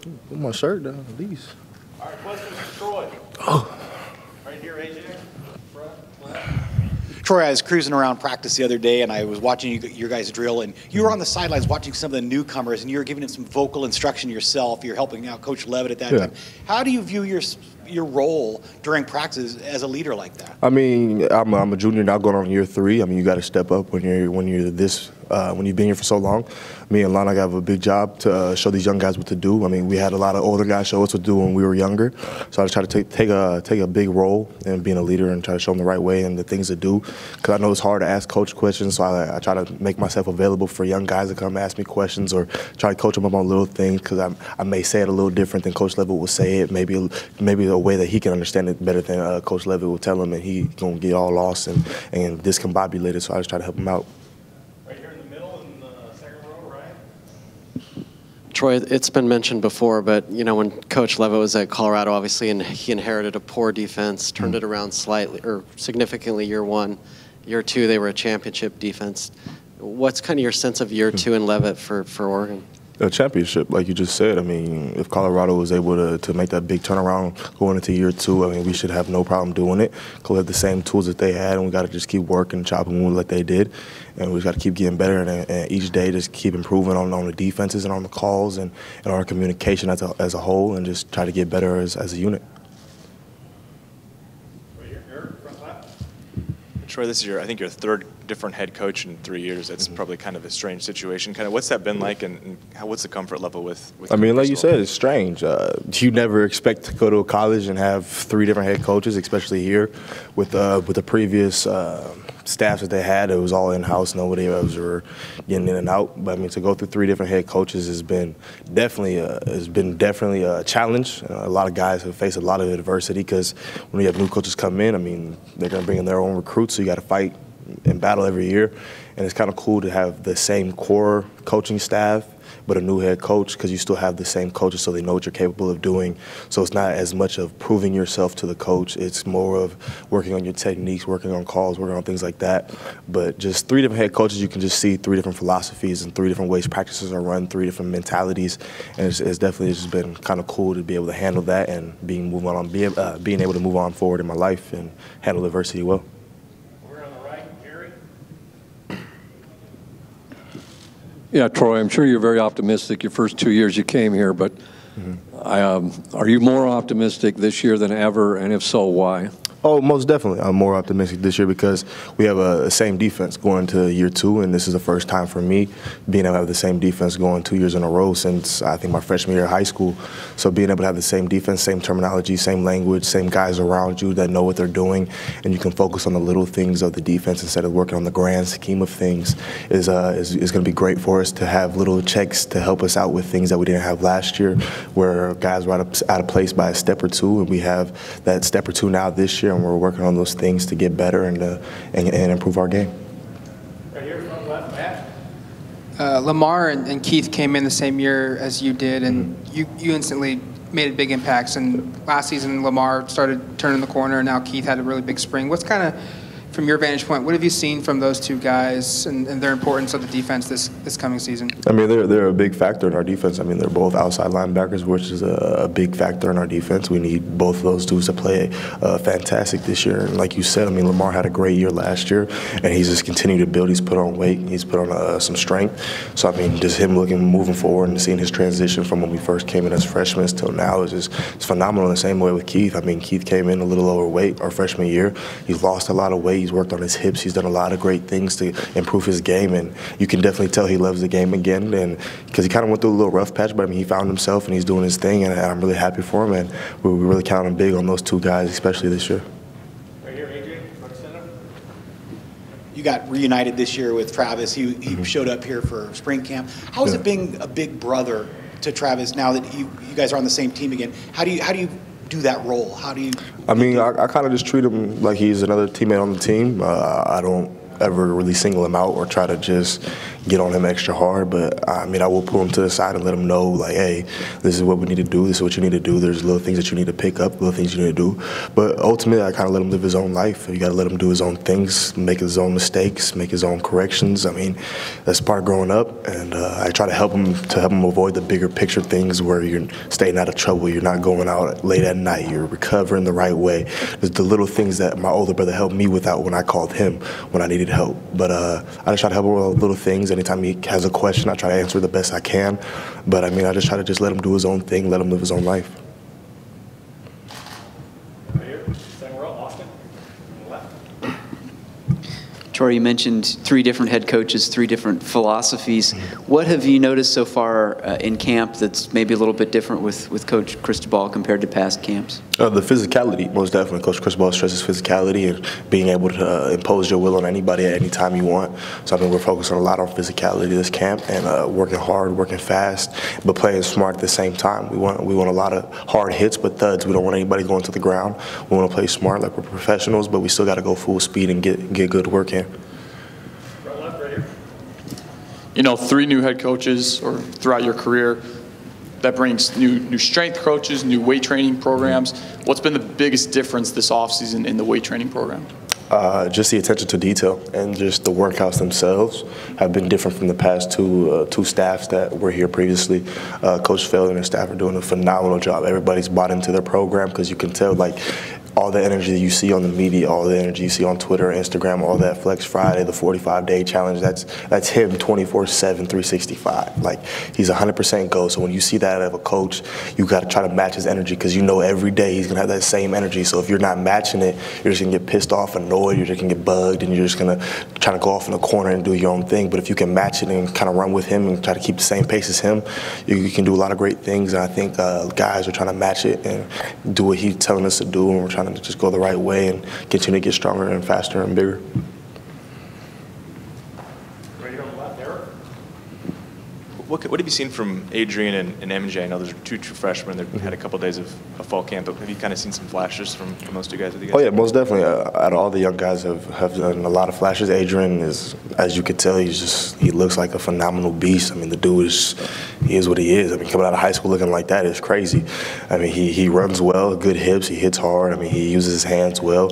Put my shirt down, at least. All right, questions for Troy. Oh. Right here, AJ. Front, left. Troy, I was cruising around practice the other day, and I was watching your guys drill, and you were on the sidelines watching some of the newcomers, and you were giving them some vocal instruction yourself. You're helping out Coach Levitt at that time. How do you view your role during practice as a leader like that? I mean, I'm a junior now, going on year 3. I mean, you got to step up when you've been here for so long. Me and Lana have a big job to show these young guys what to do. I mean, we had a lot of older guys show us what to do when we were younger. So I just try to take a big role in being a leader and try to show them the right way and the things to do. Because I know it's hard to ask coach questions, so I try to make myself available for young guys to come ask me questions or try to coach them up on little things, because I may say it a little different than Coach Levitt will say it. Maybe a way that he can understand it better than Coach Levitt will tell him, and he gonna get all lost and discombobulated. So I just try to help him out. Troy, it's been mentioned before, but when Coach Levitt was at Colorado, obviously, and he inherited a poor defense, turned it around slightly or significantly year 1. Year 2, they were a championship defense. What's kind of your sense of year 2 in Levitt for Oregon? A championship, like you just said. I mean, if Colorado was able to make that big turnaround going into year 2, I mean, we should have no problem doing it. Because we have the same tools that they had, and we got to just keep working, chopping wood like they did. And we got to keep getting better, and each day just keep improving on the defenses and on the calls and our communication as a whole, and just try to get better as a unit. Troy, this is I think your 3rd different head coach in 3 years. That's probably kind of a strange situation. Kind of, what's that been like, and what's the comfort level with I mean, like you said, it's strange. You never expect to go to a college and have 3 different head coaches, especially here with the previous staffs that they had. It was all in-house. Nobody else were getting in and out. But I mean, to go through 3 different head coaches has been definitely a challenge. A lot of guys have faced a lot of adversity, because when you have new coaches come in, I mean, they're going to bring in their own recruits, so you got to fight and battle every year. And it's kind of cool to have the same core coaching staff, but a new head coach, because you still have the same coaches, so they know what you're capable of doing. So it's not as much of proving yourself to the coach. It's more of working on your techniques, working on calls, working on things like that. But just 3 different head coaches, you can just see 3 different philosophies and 3 different ways practices are run, 3 different mentalities. And it's definitely just been kind of cool to be able to handle that and being able to move on forward in my life and handle adversity well. Yeah, Troy, I'm sure you're very optimistic your first 2 years you came here, but are you more optimistic this year than ever, and if so, why? Oh, most definitely. I'm more optimistic this year because we have a same defense going to year 2, and this is the first time for me being able to have the same defense going 2 years in a row since I think my freshman year of high school. So being able to have the same defense, same terminology, same language, same guys around you that know what they're doing, and you can focus on the little things of the defense instead of working on the grand scheme of things is going to be great for us to have little checks to help us out with things that we didn't have last year, where guys were out of place by a step or 2, and we have that step or 2 now this year. And we're working on those things to get better and improve our game. Right here, front left, Matt. Lamar and Keith came in the same year as you did, and you instantly made big impacts. And last season, Lamar started turning the corner, and now Keith had a really big spring. What's kind of, from your vantage point, what have you seen from those 2 guys and their importance of the defense this coming season? I mean, they're a big factor in our defense. I mean, they're both outside linebackers, which is a big factor in our defense. We need both of those dudes to play fantastic this year. And like you said, I mean, Lamar had a great year last year, and he's just continued to build. He's put on weight. He's put on some strength. So, I mean, just him moving forward and seeing his transition from when we first came in as freshmen till now is it's phenomenal. In the same way with Keith. I mean, Keith came in a little overweight our freshman year. He's lost a lot of weight. He's worked on his hips. He's done a lot of great things to improve his game, and you can definitely tell he loves the game again. And because he kind of went through a little rough patch, but I mean, he found himself and he's doing his thing, and I'm really happy for him. And we're really counting big on those 2 guys, especially this year. Right here, AJ, front center. You got reunited this year with Travis. He showed up here for spring camp. How is it being a big brother to Travis now that you guys are on the same team again? How do you do that role? How do you? I mean, I kind of just treat him like he's another teammate on the team. I don't ever really single him out or try to just get on him extra hard. But I mean, I will pull him to the side and let him know, like, hey, this is what we need to do. This is what you need to do. There's little things that you need to pick up, little things you need to do. But ultimately, I kind of let him live his own life. You got to let him do his own things, make his own mistakes, make his own corrections. I mean, that's part of growing up, and I try to help him avoid the bigger picture things where you're staying out of trouble. You're not going out late at night. You're recovering the right way. There's the little things that my older brother helped me without when I called him when I needed help. But I just try to help him with little things. Anytime he has a question, I try to answer the best I can. But I mean, I just try to just let him do his own thing, let him live his own life. Right here, second row, Austin, on the left. Troy, you mentioned 3 different head coaches, 3 different philosophies. What have you noticed so far in camp that's maybe a little bit different with Coach Cristobal compared to past camps? The physicality, most definitely. Coach Cristobal stresses physicality and being able to impose your will on anybody at any time you want. So I mean, we're focusing a lot on physicality this camp and working hard, working fast, but playing smart at the same time. We want a lot of hard hits, but thuds. We don't want anybody going to the ground. We want to play smart like we're professionals, but we still got to go full speed and get good work in. Right left, right here. You know, 3 new head coaches or throughout your career, that brings new strength coaches, new weight training programs. What's been the biggest difference this offseason in the weight training program? Just the attention to detail and just the workouts themselves have been different from the past two staffs that were here previously. Coach Feld and his staff are doing a phenomenal job. Everybody's bought into their program because you can tell, like, all the energy that you see on the media, all the energy you see on Twitter, Instagram, all that Flex Friday, the 45-day challenge, that's him 24/7, 365. Like, he's 100% go. So when you see that out of a coach, you got to try to match his energy because you know every day he's going to have that same energy. So if you're not matching it, you're just going to get pissed off, annoyed, you're just going to get bugged, and you're just going to try to go off in a corner and do your own thing. But if you can match it and kind of run with him and try to keep the same pace as him, you can do a lot of great things. And I think guys are trying to match it and do what he's telling us to do, and we're trying to just go the right way and continue to get stronger and faster and bigger. Right here on the left, Eric. What have you seen from Adrian and MJ? I know there's 2 true freshmen that had a couple days of fall camp, but have you kind of seen some flashes from those 2 guys? Oh yeah, most definitely. All the young guys have done a lot of flashes. Adrian is, as you could tell, he looks like a phenomenal beast. I mean, the dude he is what he is. I mean, coming out of high school looking like that is crazy. I mean, he runs well, good hips, he hits hard. I mean, he uses his hands well.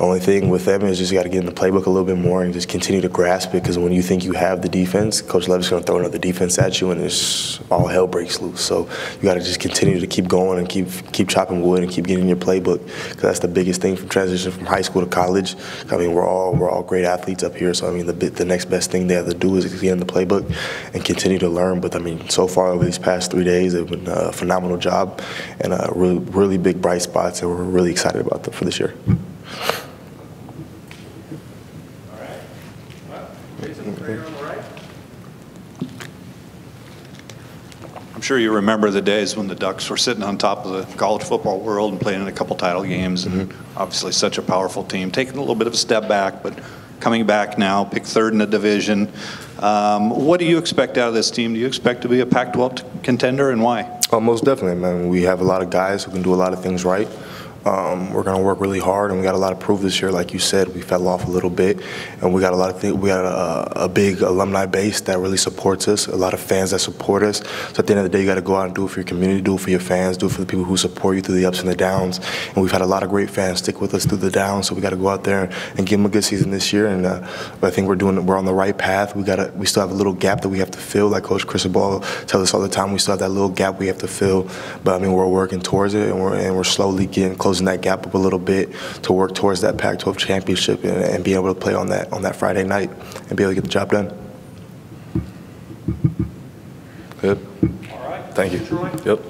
Only thing with them is just got to get in the playbook a little bit more and just continue to grasp it, because when you think you have the defense, Coach Levis is going to throw another defense at you and it's all hell breaks loose. So you got to just continue to keep going and keep chopping wood and keep getting your playbook, because that's the biggest thing from transition from high school to college. I mean, we're all great athletes up here, so I mean the next best thing they have to do is get in the playbook and continue to learn. But I mean, so far over these past 3 days, they've been a phenomenal job and really big bright spots, and we're really excited about them for this year. I'm sure you remember the days when the Ducks were sitting on top of the college football world and playing in a couple title games, and obviously such a powerful team. Taking a little bit of a step back, but coming back now, picked 3rd in the division. What do you expect out of this team? Do you expect to be a Pac-12 contender, and why? Most definitely, man. We have a lot of guys who can do a lot of things right. We're going to work really hard, and we got a lot of proof this year. Like you said, we fell off a little bit, and we got a lot of things. We got a big alumni base that really supports us, a lot of fans that support us. So at the end of the day, you got to go out and do it for your community, do it for your fans, do it for the people who support you through the ups and the downs. And we've had a lot of great fans stick with us through the downs, so we got to go out there and give them a good season this year. And I think we're on the right path. We still have a little gap that we have to fill. Like Coach Cristobal tells us all the time, we still have that little gap we have to fill. But I mean, we're working towards it, and we're slowly getting close. That gap up a little bit to work towards that Pac-12 championship and be able to play on that Friday night and be able to get the job done. Good. All right. Thank you. Troy. Yep.